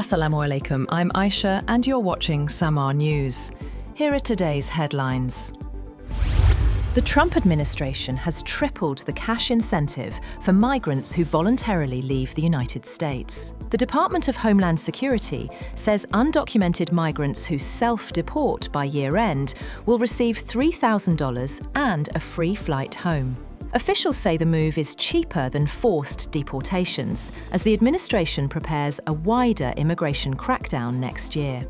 Assalamu alaikum, I'm Aisha and you're watching Samaa News. Here are today's headlines. The Trump administration has tripled the cash incentive for migrants who voluntarily leave the United States. The Department of Homeland Security says undocumented migrants who self-deport by year-end will receive $3,000 and a free flight home. Officials say the move is cheaper than forced deportations, as the administration prepares a wider immigration crackdown next year.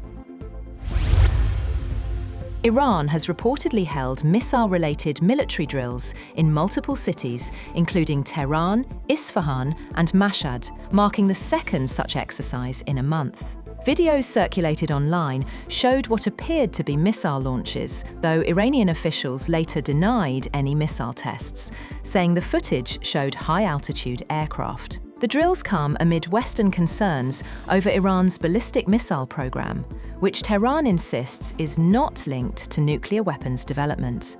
Iran has reportedly held missile-related military drills in multiple cities, including Tehran, Isfahan, and Mashhad, marking the second such exercise in a month. Videos circulated online showed what appeared to be missile launches, though Iranian officials later denied any missile tests, saying the footage showed high-altitude aircraft. The drills come amid Western concerns over Iran's ballistic missile program, which Tehran insists is not linked to nuclear weapons development.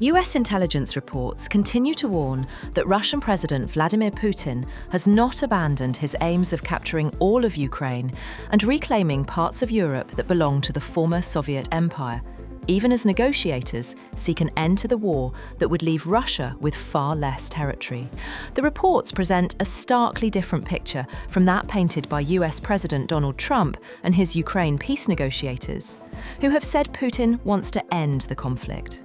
US intelligence reports continue to warn that Russian President Vladimir Putin has not abandoned his aims of capturing all of Ukraine and reclaiming parts of Europe that belong to the former Soviet Empire, even as negotiators seek an end to the war that would leave Russia with far less territory. The reports present a starkly different picture from that painted by US President Donald Trump and his Ukraine peace negotiators, who have said Putin wants to end the conflict.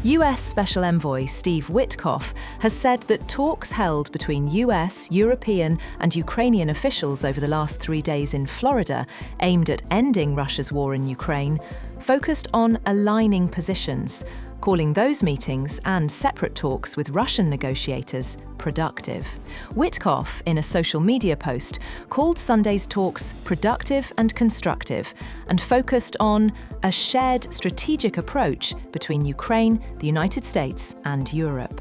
US Special Envoy Steve Witkoff has said that talks held between US, European and Ukrainian officials over the last 3 days in Florida, aimed at ending Russia's war in Ukraine, focused on aligning positions, calling those meetings and separate talks with Russian negotiators productive. Witkoff, in a social media post, called Sunday's talks productive and constructive and focused on a shared strategic approach between Ukraine, the United States and Europe.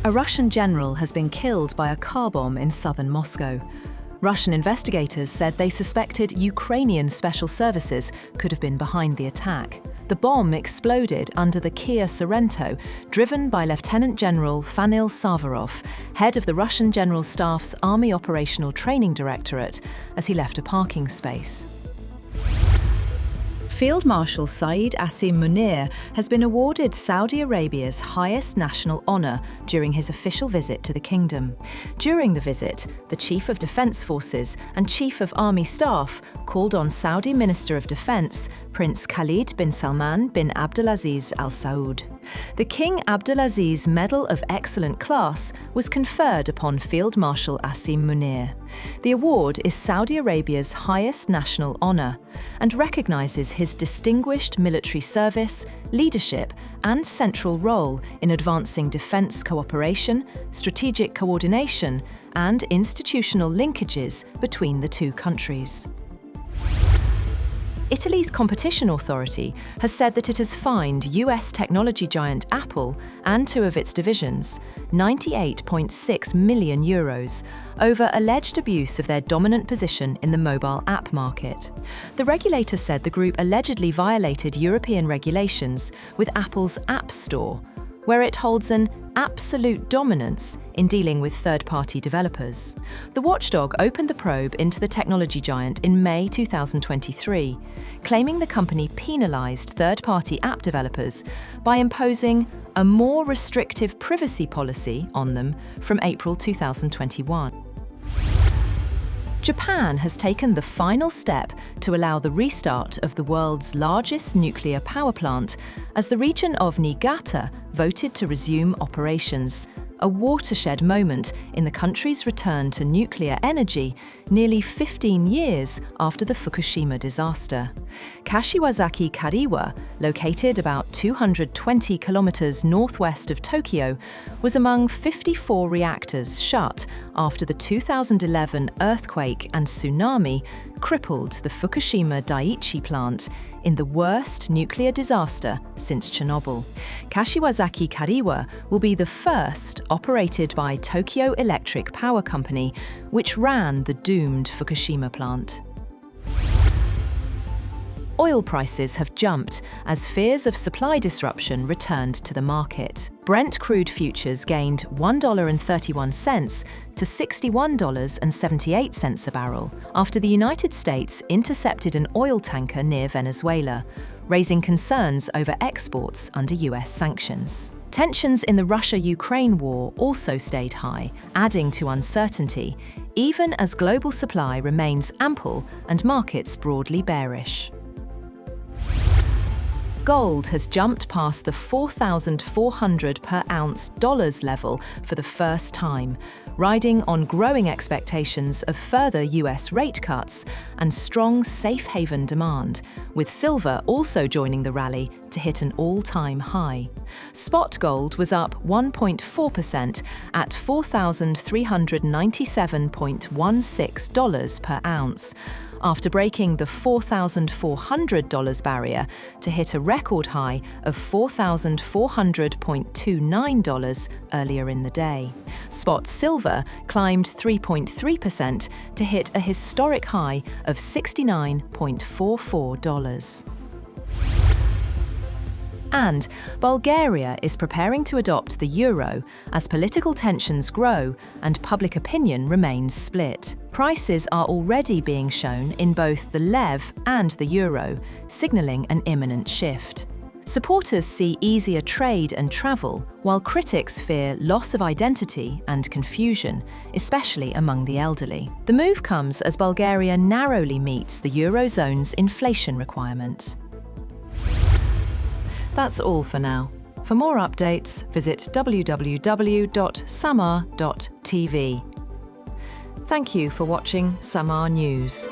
A Russian general has been killed by a car bomb in southern Moscow. Russian investigators said they suspected Ukrainian special services could have been behind the attack. The bomb exploded under the Kia Sorento, driven by Lieutenant General Fanil Savarov, head of the Russian General Staff's Army Operational Training Directorate, as he left a parking space. Field Marshal Saeed Asim Munir has been awarded Saudi Arabia's highest national honour during his official visit to the kingdom. During the visit, the Chief of Defence Forces and Chief of Army Staff called on Saudi Minister of Defence, Prince Khalid bin Salman bin Abdulaziz Al Saud. The King Abdulaziz Medal of Excellent Class was conferred upon Field Marshal Asim Munir. The award is Saudi Arabia's highest national honour and recognises his distinguished military service, leadership and central role in advancing defence cooperation, strategic coordination and institutional linkages between the two countries. Italy's competition authority has said that it has fined US technology giant Apple and 2 of its divisions €98.6 million over alleged abuse of their dominant position in the mobile app market. The regulator said the group allegedly violated European regulations with Apple's App Store, where it holds an absolute dominance in dealing with third-party developers. The watchdog opened the probe into the technology giant in May 2023, claiming the company penalised third-party app developers by imposing a more restrictive privacy policy on them from April 2021. Japan has taken the final step to allow the restart of the world's largest nuclear power plant as the region of Niigata voted to resume operations, a watershed moment in the country's return to nuclear energy nearly 15 years after the Fukushima disaster. Kashiwazaki Kariwa, located about 220 kilometers northwest of Tokyo, was among 54 reactors shut after the 2011 earthquake and tsunami crippled the Fukushima Daiichi plant in the worst nuclear disaster since Chernobyl. Kashiwazaki Kariwa will be the first operated by Tokyo Electric Power Company, which ran the doomed Fukushima plant. Oil prices have jumped as fears of supply disruption returned to the market. Brent crude futures gained $1.31 to $61.78 a barrel after the United States intercepted an oil tanker near Venezuela, raising concerns over exports under US sanctions. Tensions in the Russia-Ukraine war also stayed high, adding to uncertainty, even as global supply remains ample and markets broadly bearish. Gold has jumped past the $4,400 per ounce dollars level for the first time, riding on growing expectations of further US rate cuts and strong safe haven demand, with silver also joining the rally to hit an all-time high. Spot gold was up 1.4% at $4,397.16 per ounce, after breaking the $4,400 barrier to hit a record high of $4,400.29 earlier in the day. Spot silver climbed 3.3% to hit a historic high of $69.44. And Bulgaria is preparing to adopt the euro as political tensions grow and public opinion remains split. Prices are already being shown in both the lev and the euro, signalling an imminent shift. Supporters see easier trade and travel, while critics fear loss of identity and confusion, especially among the elderly. The move comes as Bulgaria narrowly meets the eurozone's inflation requirement. That's all for now. For more updates, visit www.samaa.tv. Thank you for watching Samaa News.